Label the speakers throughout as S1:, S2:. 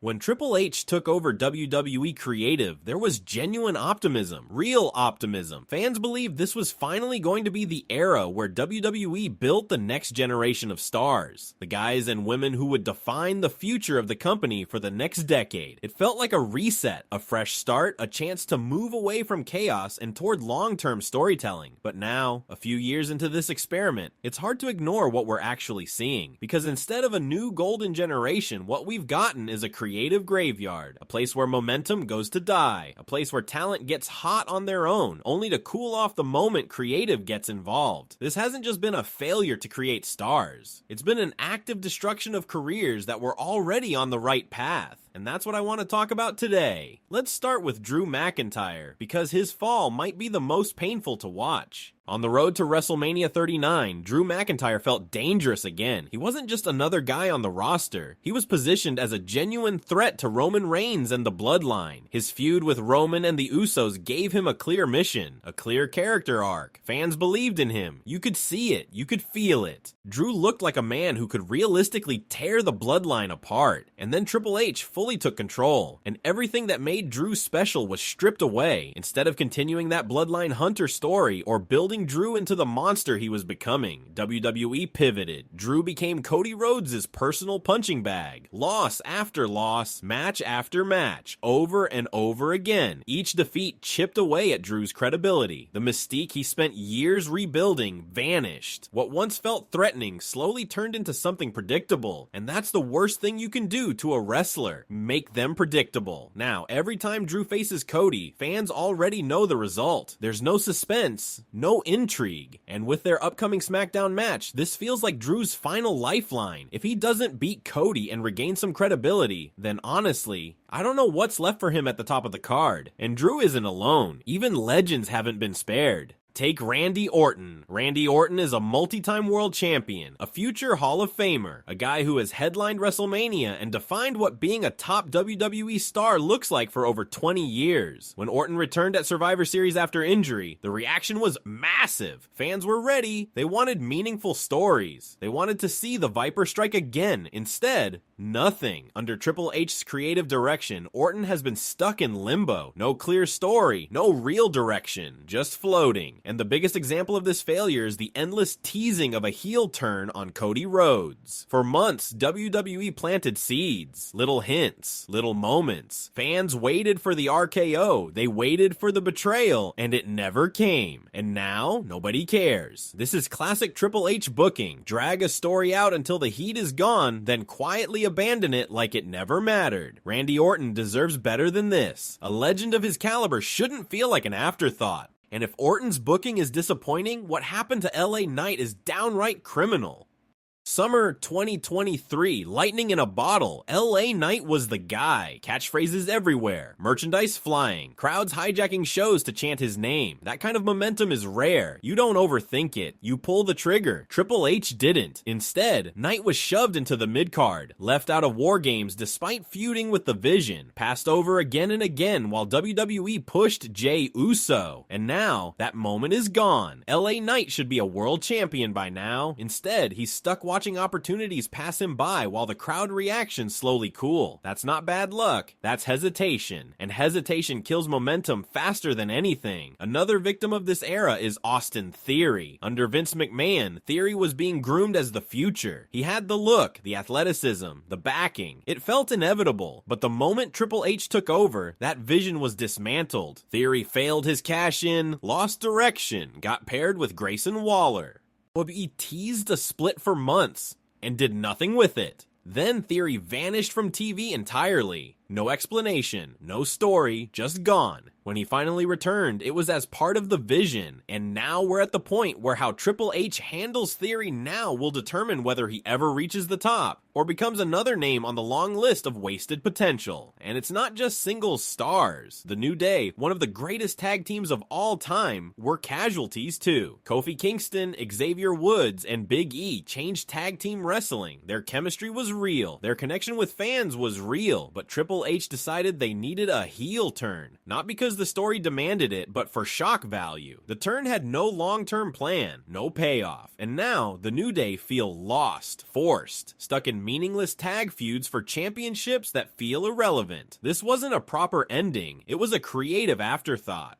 S1: When Triple H took over WWE Creative, there was genuine optimism, real optimism. Fans believed this was finally going to be the era where WWE built the next generation of stars, the guys and women who would define the future of the company for the next decade. It felt like a reset, a fresh start, a chance to move away from chaos and toward long-term storytelling. But now, a few years into this experiment, it's hard to ignore what we're actually seeing, because instead of a new golden generation, what we've gotten is a creative graveyard, a place where momentum goes to die, a place where talent gets hot on their own, only to cool off the moment creative gets involved. This hasn't just been a failure to create stars. It's been an active destruction of careers that were already on the right path. And that's what I want to talk about today. Let's start with Drew McIntyre, because his fall might be the most painful to watch. On the road to WrestleMania 39, Drew McIntyre felt dangerous again. He wasn't just another guy on the roster. He was positioned as a genuine threat to Roman Reigns and the Bloodline. His feud with Roman and the Usos gave him a clear mission, a clear character arc. Fans believed in him. You could see it. You could feel it. Drew looked like a man who could realistically tear the Bloodline apart. And then Triple H fully took control, and everything that made Drew special was stripped away. Instead of continuing that Bloodline Hunter story or building Drew into the monster he was becoming, WWE pivoted. Drew became Cody Rhodes' personal punching bag. Loss after loss, match after match, over and over again. Each defeat chipped away at Drew's credibility. The mystique he spent years rebuilding vanished. What once felt threatening slowly turned into something predictable, and that's the worst thing you can do to a wrestler. Make them predictable. Now, every time Drew faces Cody, fans already know the result. There's no suspense, no intrigue. And with their upcoming SmackDown match, this feels like Drew's final lifeline. If he doesn't beat Cody and regain some credibility, then honestly, I don't know what's left for him at the top of the card. And Drew isn't alone. Even legends haven't been spared. Take Randy Orton. Randy Orton is a multi-time world champion, a future Hall of Famer, a guy who has headlined WrestleMania and defined what being a top WWE star looks like for over 20 years. When Orton returned at Survivor Series after injury, the reaction was massive. Fans were ready. They wanted meaningful stories. They wanted to see the Viper strike again. Instead, nothing. Under Triple H's creative direction, Orton has been stuck in limbo. No clear story, no real direction, just floating. And the biggest example of this failure is the endless teasing of a heel turn on Cody Rhodes. For months, WWE planted seeds, little hints, little moments. Fans waited for the RKO, they waited for the betrayal, and it never came. And now, nobody cares. This is classic Triple H booking. Drag a story out until the heat is gone, then quietly abandon it like it never mattered. Randy Orton deserves better than this. A legend of his caliber shouldn't feel like an afterthought. And if Orton's booking is disappointing, what happened to LA Knight is downright criminal. Summer 2023, lightning in a bottle. LA Knight was the guy. Catchphrases everywhere. Merchandise flying. Crowds hijacking shows to chant his name. That kind of momentum is rare. You don't overthink it. You pull the trigger. Triple H didn't. Instead, Knight was shoved into the midcard. Left out of War Games despite feuding with the Vision. Passed over again and again while WWE pushed Jey Uso. And now, that moment is gone. LA Knight should be a world champion by now. Instead, he's stuck watching opportunities pass him by while the crowd reactions slowly cool. That's not bad luck, that's hesitation. And hesitation kills momentum faster than anything. Another victim of this era is Austin Theory. Under Vince McMahon, Theory was being groomed as the future. He had the look, the athleticism, the backing. It felt inevitable, but the moment Triple H took over, that vision was dismantled. Theory failed his cash-in, lost direction, got paired with Grayson Waller. WWE teased a split for months and did nothing with it. Then Theory vanished from TV entirely. No explanation, no story, just gone. When he finally returned, it was as part of the Vision, and now we're at the point where how Triple H handles Theory now will determine whether he ever reaches the top, or becomes another name on the long list of wasted potential. And it's not just single stars. The New Day, one of the greatest tag teams of all time, were casualties too. Kofi Kingston, Xavier Woods, and Big E changed tag team wrestling. Their chemistry was real, their connection with fans was real, but Triple Triple H decided they needed a heel turn. Not because the story demanded it, but for shock value. The turn had no long-term plan, no payoff. And now, the New Day feel lost, forced, stuck in meaningless tag feuds for championships that feel irrelevant. This wasn't a proper ending, it was a creative afterthought.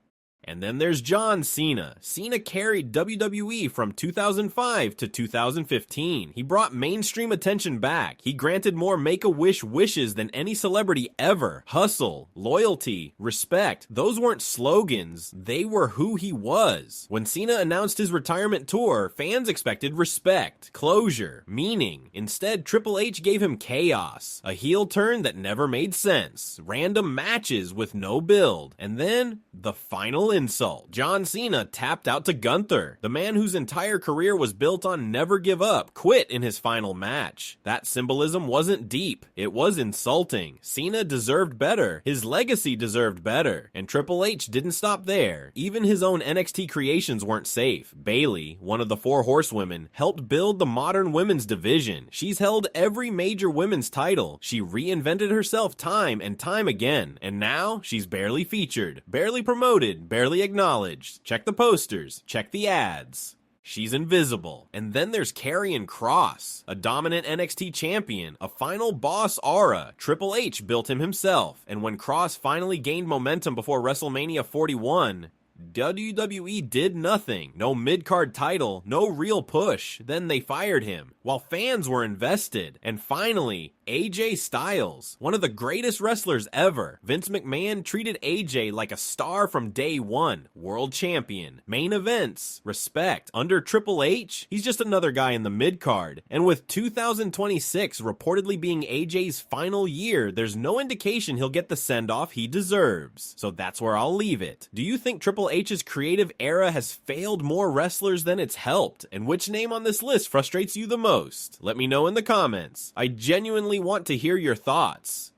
S1: And then there's John Cena. Cena carried WWE from 2005 to 2015. He brought mainstream attention back. He granted more Make-A-Wish wishes than any celebrity ever. Hustle, loyalty, respect. Those weren't slogans. They were who he was. When Cena announced his retirement tour, fans expected respect, closure, meaning. Instead, Triple H gave him chaos. A heel turn that never made sense. Random matches with no build. And then, the final insult. John Cena tapped out to Gunther. The man whose entire career was built on never give up quit in his final match. That symbolism wasn't deep. It was insulting. Cena deserved better. His legacy deserved better. And Triple H didn't stop there. Even his own NXT creations weren't safe. Bayley, one of the 4 horsewomen, helped build the modern women's division. She's held every major women's title. She reinvented herself time and time again. And now, she's barely featured, barely promoted, barely acknowledged. Check the posters, check the ads. She's invisible. And then there's Karrion Kross, a dominant NXT champion, a final boss aura. Triple H built him himself. And when Kross finally gained momentum before WrestleMania 41, WWE did nothing. No mid-card title, no real push. Then they fired him, while fans were invested. And finally, AJ Styles, one of the greatest wrestlers ever. Vince McMahon treated AJ like a star from day one. World champion, main events, respect. Under Triple H, he's just another guy in the mid-card. And with 2026 reportedly being AJ's final year, there's no indication he'll get the send-off he deserves. So that's where I'll leave it. Do you think Triple H's creative era has failed more wrestlers than it's helped? And which name on this list frustrates you the most? Let me know in the comments. I genuinely want to hear your thoughts.